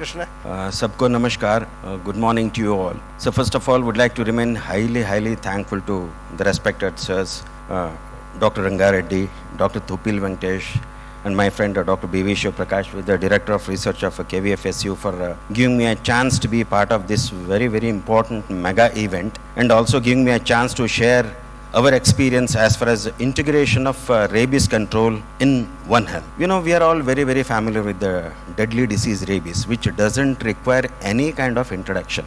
Shrikrishna. Sabko namaskar. Good morning to you all. So first of all, would like to remain highly thankful to the respected sirs, Dr. Rangareddy, Dr. Thupil Venkatesh, and my friend Dr. B.V. Prakash, the Director of Research of KVAFSU, for giving me a chance to be part of this very important mega event, and also giving me a chance to share our experience as far as integration of rabies control in One Health. You know, we are all very familiar with the deadly disease rabies, which doesn't require any kind of introduction.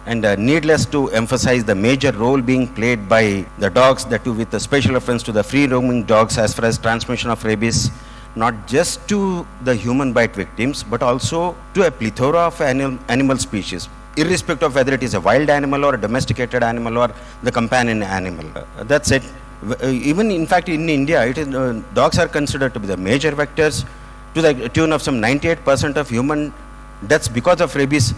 And needless to emphasize the major role being played by the dogs, that too with a special reference to the free roaming dogs as far as transmission of rabies, not just to the human bite victims, but also to a plethora of animal species, irrespective of whether it is a wild animal or a domesticated animal or the companion animal. That's it. Even in fact in India, it is, dogs are considered to be the major vectors, to the tune of some 98% of human deaths because of rabies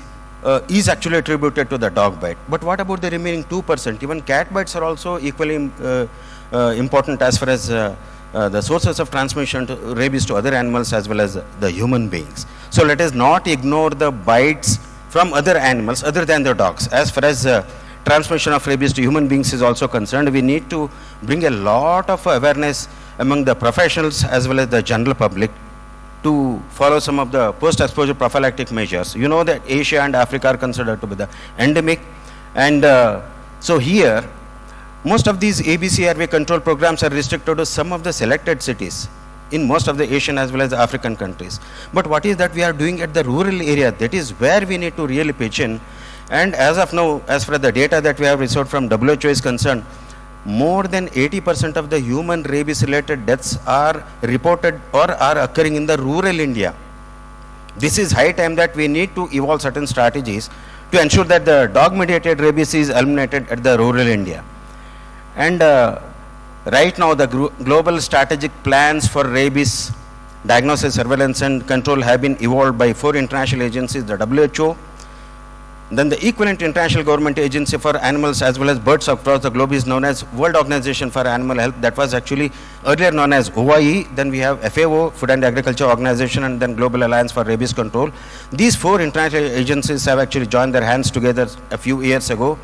is actually attributed to the dog bite. But what about the remaining 2%? Even cat bites are also equally important as far as the sources of transmission to rabies to other animals as well as the human beings. So let us not ignore the bites from other animals other than the dogs. As far as transmission of rabies to human beings is also concerned, we need to bring a lot of awareness among the professionals as well as the general public to follow some of the post-exposure prophylactic measures. You know that Asia and Africa are considered to be the endemic, and so here most of these ABCRV control programs are restricted to some of the selected cities in most of the Asian as well as African countries. But what is that we are doing at the rural area? That is where we need to really pitch in. And as of now, as far as the data that we have received from WHO is concerned, more than 80% of the human rabies related deaths are reported or are occurring in the rural India. This is high time that we need to evolve certain strategies to ensure that the dog mediated rabies is eliminated at the rural India. And right now, the global strategic plans for rabies diagnosis, surveillance and control have been evolved by 4 international agencies, the WHO, then the equivalent international government agency for animals as well as birds across the globe is known as World Organization for Animal Health. That was actually earlier known as WOAH. Then we have FAO, Food and Agriculture Organization, and then Global Alliance for Rabies Control. These 4 international agencies have actually joined their hands together a few years ago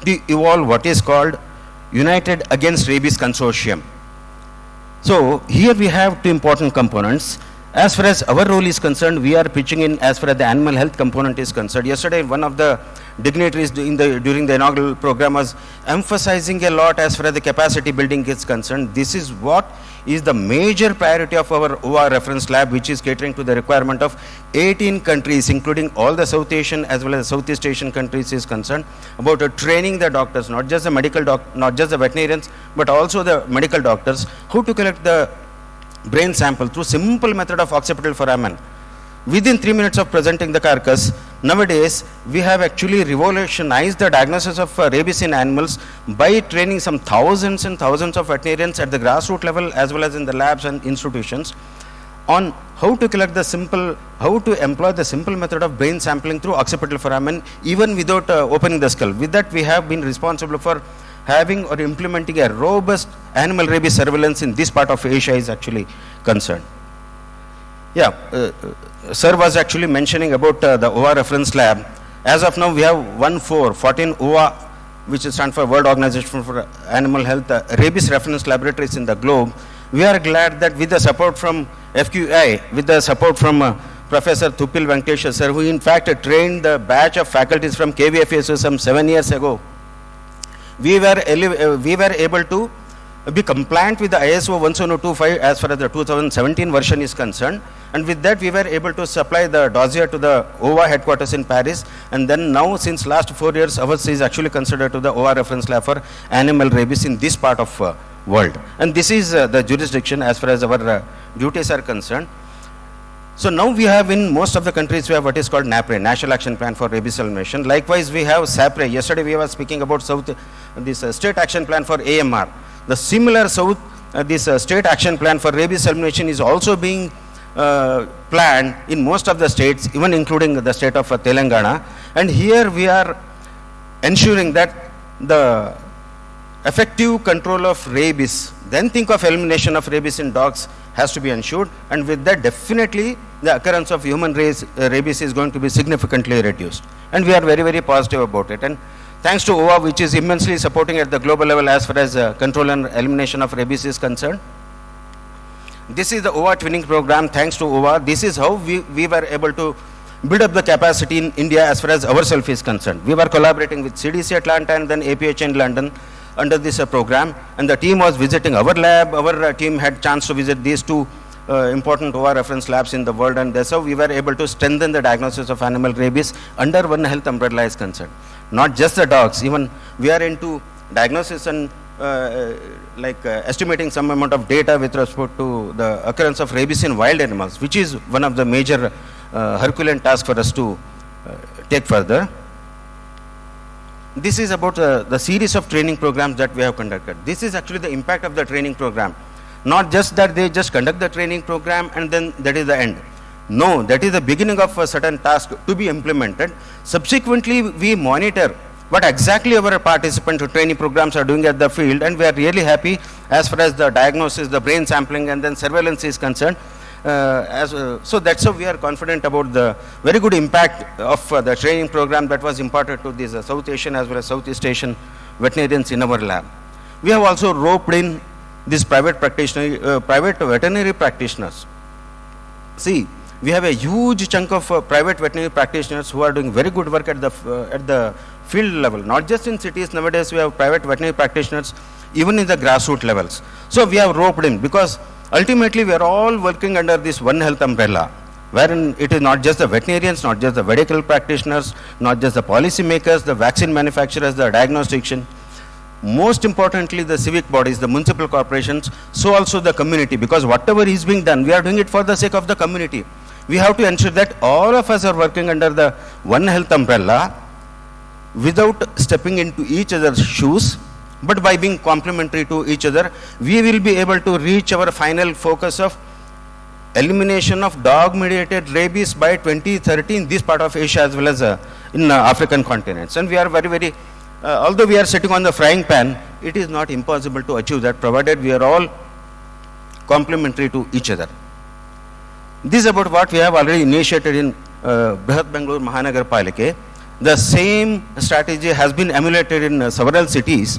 to evolve what is called United Against Rabies Consortium. So here we have 2 important components. As far as our role is concerned, we are pitching in as far as the animal health component is concerned. Yesterday, one of the dignitaries during the inaugural program was emphasizing a lot as far as the capacity building is concerned. This is what is the major priority of our OAH reference lab, which is catering to the requirement of 18 countries, including all the South Asian as well as Southeast Asian countries is concerned, about training the doctors, not just the not just the veterinarians, but also the medical doctors, how to collect the brain sample through simple method of occipital foramen. Within 3 minutes of presenting the carcass, nowadays we have actually revolutionized the diagnosis of rabies in animals by training some thousands and thousands of veterinarians at the grassroots level as well as in the labs and institutions on how to collect the how to employ the simple method of brain sampling through occipital foramen even without opening the skull. With that, we have been responsible for having or implementing a robust animal rabies surveillance in this part of Asia is actually concerned. Yeah, sir was actually mentioning about the OAH reference lab. As of now, we have 14 OAH, which stands for World Organization for Animal Health, rabies reference laboratories in the globe. We are glad that with the support from IFCAI, with the support from Professor Thupil Venkatesh sir, who in fact trained the batch of faculties from KVAFSU some 7 years ago, we were able to be compliant with the ISO 17025 as far as the 2017 version is concerned, and with that we were able to supply the dossier to the OAH headquarters in Paris, and then now since last 4 years ours is actually considered to the OAH reference lab for animal rabies in this part of world, and this is the jurisdiction as far as our duties are concerned. So now we have in most of the countries we have what is called NAPRE, National Action Plan for Rabies Elimination. Likewise we have SAPRE. Yesterday we were speaking about this State Action Plan for AMR. The similar this State Action Plan for Rabies Elimination is also being planned in most of the states, even including the state of Telangana. And here we are ensuring that the effective control of rabies, then think of elimination of rabies in dogs has to be ensured, and with that definitely the occurrence of human rabies is going to be significantly reduced. And we are very, very positive about it. And thanks to WOAH, which is immensely supporting at the global level as far as control and elimination of rabies is concerned. This is the WOAH twinning program. Thanks to WOAH, this is how we were able to build up the capacity in India as far as ourselves is concerned. We were collaborating with CDC Atlanta and then APH in London under this program, and the team was visiting our lab. Our team had chance to visit these two important WOAH reference labs in the world, and that's how we were able to strengthen the diagnosis of animal rabies under One Health umbrella is concerned. Not just the dogs, even we are into diagnosis and estimating some amount of data with respect to the occurrence of rabies in wild animals, which is one of the major Herculean tasks for us to take further. This is about the series of training programs that we have conducted. This is actually the impact of the training program. Not just that they just conduct the training program and then that is the end. No, that is the beginning of a certain task to be implemented. Subsequently, we monitor what exactly our participant training programs are doing at the field, and we are really happy as far as the diagnosis, the brain sampling and then surveillance is concerned. So that's how we are confident about the very good impact of the training program that was imparted to these South Asian as well as Southeast Asian veterinarians in our lab. We have also roped in these private veterinary practitioners. See, we have a huge chunk of private veterinary practitioners who are doing very good work at the field level. Not just in cities, nowadays we have private veterinary practitioners even in the grassroots levels. So we have roped in because ultimately we are all working under this One Health umbrella, wherein it is not just the veterinarians, not just the medical practitioners, not just the policy makers, the vaccine manufacturers, the diagnostician, most importantly the civic bodies, the municipal corporations, so also the community, because whatever is being done, we are doing it for the sake of the community. We have to ensure that all of us are working under the One Health umbrella without stepping into each other's shoes, but by being complementary to each other, we will be able to reach our final focus of elimination of dog-mediated rabies by 2030 in this part of Asia as well as in African continents. And we are very, very, although we are sitting on the frying pan, it is not impossible to achieve that, provided we are all complementary to each other. This is about what we have already initiated in Brihat Bengaluru Mahanagar Palike. The same strategy has been emulated in several cities,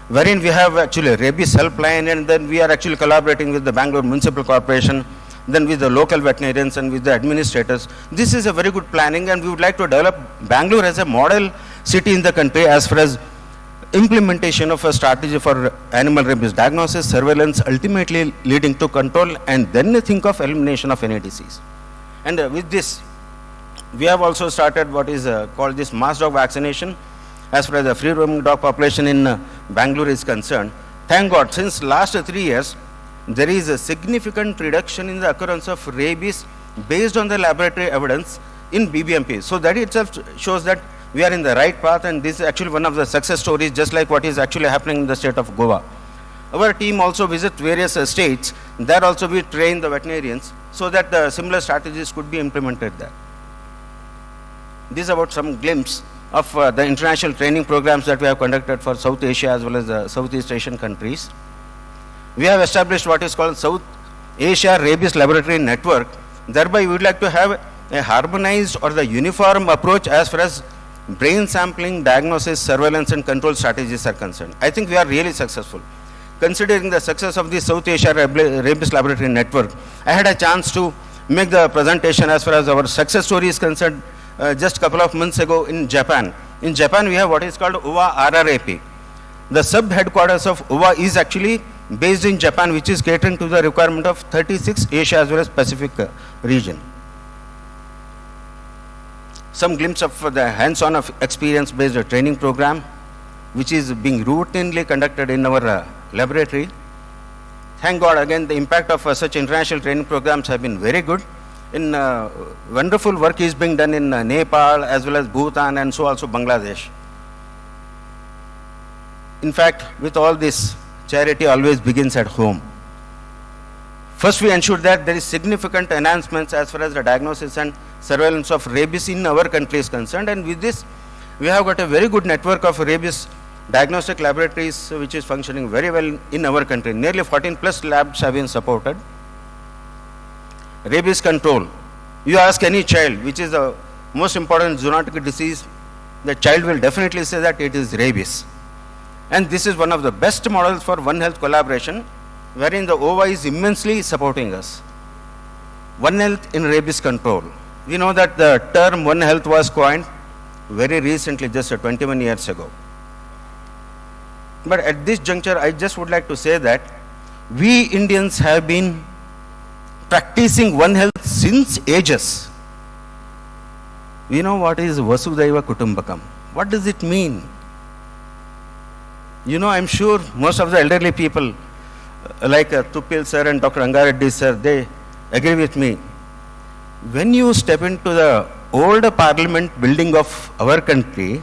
wherein we have actually rabies helpline, and then we are actually collaborating with the Bangalore Municipal Corporation, then with the local veterinarians and with the administrators. This is a very good planning, and we would like to develop Bangalore as a model city in the country as far as implementation of a strategy for animal rabies diagnosis, surveillance, ultimately leading to control, and then think of elimination of any disease. And with this, we have also started what is called this mass dog vaccination as far as the free roaming dog population in Bangalore is concerned. Thank God, since last 3 years, there is a significant reduction in the occurrence of rabies based on the laboratory evidence in BBMP. So that itself shows that we are in the right path, and this is actually one of the success stories, just like what is actually happening in the state of Goa. Our team also visits various states. There also we train the veterinarians so that the similar strategies could be implemented there. This is about some glimpse of the international training programs that we have conducted for South Asia as well as the Southeast Asian countries. We have established what is called South Asia Rabies Laboratory Network. Thereby, we would like to have a harmonized or the uniform approach as far as brain sampling, diagnosis, surveillance and control strategies are concerned. I think we are really successful. Considering the success of the South Asia Rabies Laboratory Network, I had a chance to make the presentation as far as our success story is concerned just a couple of months ago in Japan. In Japan, we have what is called WOAH RRAP. The sub-headquarters of WOAH is actually based in Japan, which is catering to the requirement of 36 Asia as well as Pacific region. Some glimpse of the hands-on of experience-based training program, which is being routinely conducted in our laboratory. Thank God, again, the impact of such international training programs have been very good. In wonderful work is being done in Nepal as well as Bhutan and so also Bangladesh. In fact, with all this, charity always begins at home. First, we ensure that there is significant enhancements as far as the diagnosis and surveillance of rabies in our country is concerned, and with this, we have got a very good network of rabies diagnostic laboratories which is functioning very well in our country. Nearly 14 plus labs have been supported. Rabies control. You ask any child, which is the most important zoonotic disease, the child will definitely say that it is rabies. And this is one of the best models for One Health collaboration, wherein the OVA is immensely supporting us. One Health in rabies control. We know that the term One Health was coined very recently, just 21 years ago. But at this juncture, I just would like to say that we Indians have been practicing One Health since ages. We know what is Vasudhaiva Kutumbakam. What does it mean? You know, I'm sure most of the elderly people, like Tupil sir and Dr. Rangareddy sir, they agree with me. When you step into the old parliament building of our country,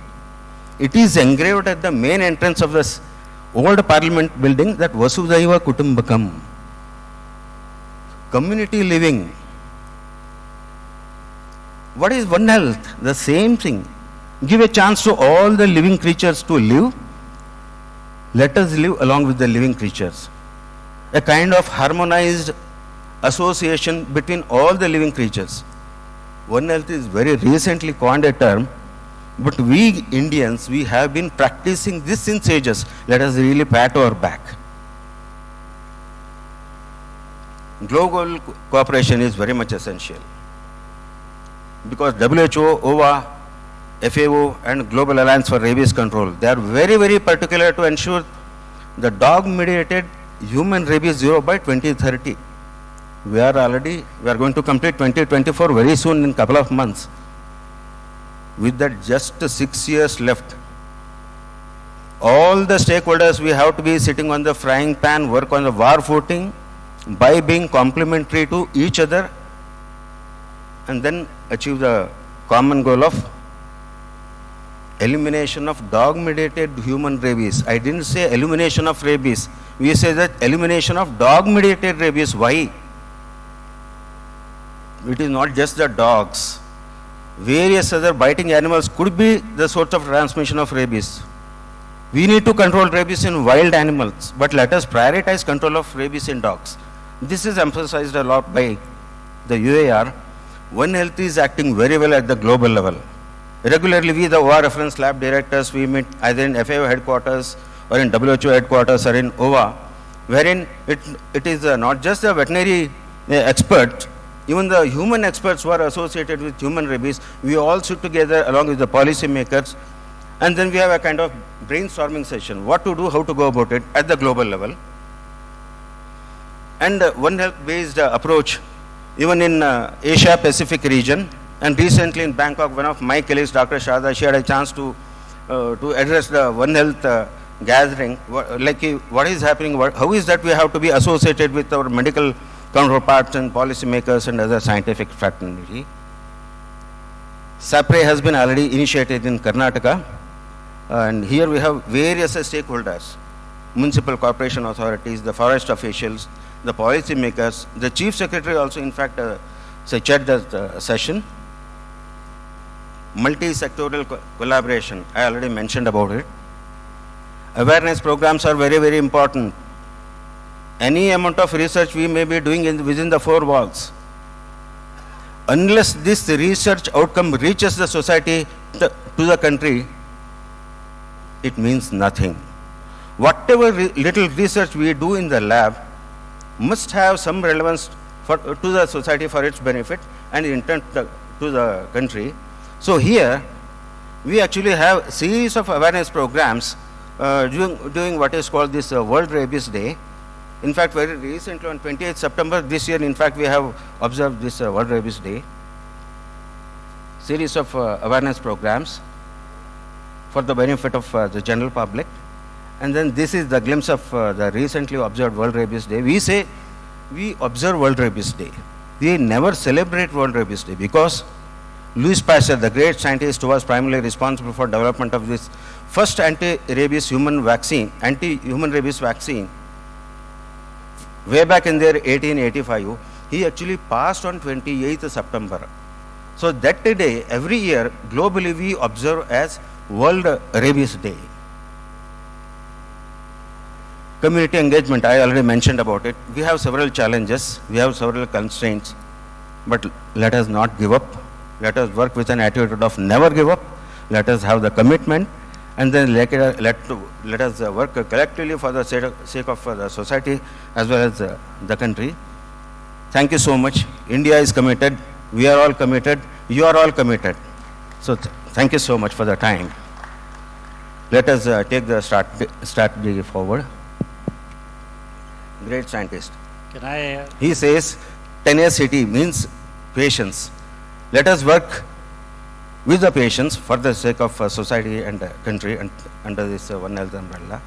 it is engraved at the main entrance of this old parliament building that Vasudhaiva Kutumbakam. Community living. What is One Health? The same thing. Give a chance to all the living creatures to live. Let us live along with the living creatures. A kind of harmonized association between all the living creatures. One Health is very recently coined a term, but we Indians, we have been practicing this since ages. Let us really pat our back. Global cooperation is very much essential, because WHO, OVA, FAO and Global Alliance for Rabies Control, they are very, very particular to ensure the dog-mediated human rabies zero by 2030. We are going to complete 2024 very soon in a couple of months. With that just 6 years left, all the stakeholders, we have to be sitting on the frying pan, work on the war footing by being complementary to each other, and then achieve the common goal of elimination of dog-mediated human rabies. I didn't say elimination of rabies. We say that elimination of dog-mediated rabies. Why? It is not just the dogs. Various other biting animals could be the source of transmission of rabies. We need to control rabies in wild animals, but let us prioritize control of rabies in dogs. This is emphasized a lot by the UAR. One Health is acting very well at the global level. Regularly, we, the OVA reference lab directors, we meet either in FAO headquarters or in WHO headquarters or in OVA, wherein it is not just the veterinary experts, even the human experts who are associated with human rabies, we all sit together along with the policy makers, and then we have a kind of brainstorming session, what to do, how to go about it at the global level. And One Health based approach, even in Asia Pacific region, and recently in Bangkok, one of my colleagues, Dr. Shada, she had a chance to address the One Health gathering, what is happening, how is that we have to be associated with our medical counterparts and policymakers and other scientific fraternity. SAPRE has been already initiated in Karnataka, and here we have various stakeholders, municipal corporation authorities, the forest officials, the policymakers, the chief secretary also in fact chaired the session. Multi-sectoral collaboration, I already mentioned about it. Awareness programs are very, very important. Any amount of research we may be doing within the four walls, unless this research outcome reaches the society, to the country, it means nothing. Whatever little research we do in the lab must have some relevance to the society for its benefit and intent to the country. So here, we actually have a series of awareness programs doing what is called this World Rabies Day. In fact, very recently on 28th September this year, in fact, we have observed this World Rabies Day. Series of awareness programs for the benefit of the general public. And then this is the glimpse of the recently observed World Rabies Day. We say we observe World Rabies Day. We never celebrate World Rabies Day because Louis Pasteur, the great scientist who was primarily responsible for development of this first anti-rabies human vaccine, anti-human rabies vaccine, way back in there 1885, he actually passed on 28th September. So that day, every year, globally we observe as World Rabies Day. Community engagement, I already mentioned about it. We have several challenges, we have several constraints. but let us not give up. Let us work with an attitude of never give up. Let us have the commitment, and then let us work collectively for the sake of the society as well as the country. Thank you so much. India is committed. We are all committed. You are all committed. So thank you so much for the time. Let us take the strategy forward. Great scientist. Can I? He says tenacity means patience. Let us work with the patients for the sake of society and country and under this One Health umbrella.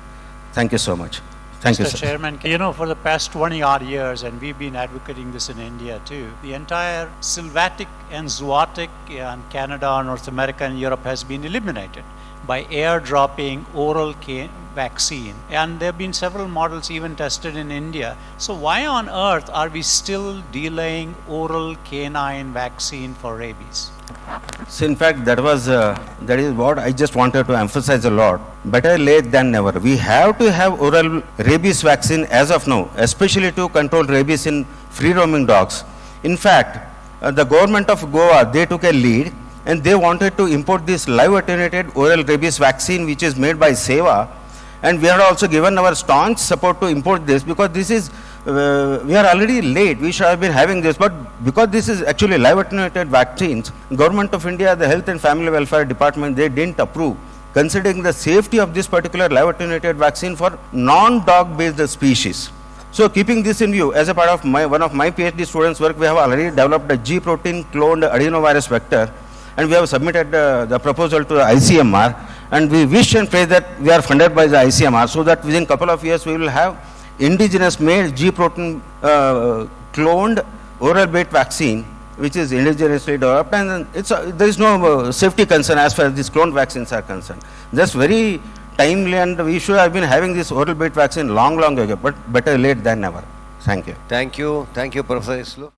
Thank you so much. Thank you, Mr. sir. Chairman, you know, for the past 20 odd years, and we've been advocating this in India too, the entire sylvatic and zootic in Canada, North America, and Europe has been eliminated by airdropping oral vaccine. And there have been several models even tested in India. So why on earth are we still delaying oral canine vaccine for rabies? So in fact, that is what I just wanted to emphasize a lot. Better late than never. We have to have oral rabies vaccine as of now, especially to control rabies in free-roaming dogs. In fact, the government of Goa, they took a lead and they wanted to import this live attenuated oral rabies vaccine which is made by Seva, and we have also given our staunch support to import this because this is we are already late. We should have been having this, but because this is actually live attenuated vaccines, Government of India, the Health and Family Welfare Department, they didn't approve, considering the safety of this particular live attenuated vaccine for non-dog based species. So keeping this in view, as a part of one of my PhD students' work, we have already developed a G protein cloned adenovirus vector, and we have submitted the proposal to the ICMR, and we wish and pray that we are funded by the ICMR so that within a couple of years we will have indigenous made G protein cloned oral bait vaccine which is indigenously developed, and there is no safety concern as far as these cloned vaccines are concerned. That's very timely, and we should have been having this oral bait vaccine long ago, but better late than never. Thank you. Thank you, Professor Isloor.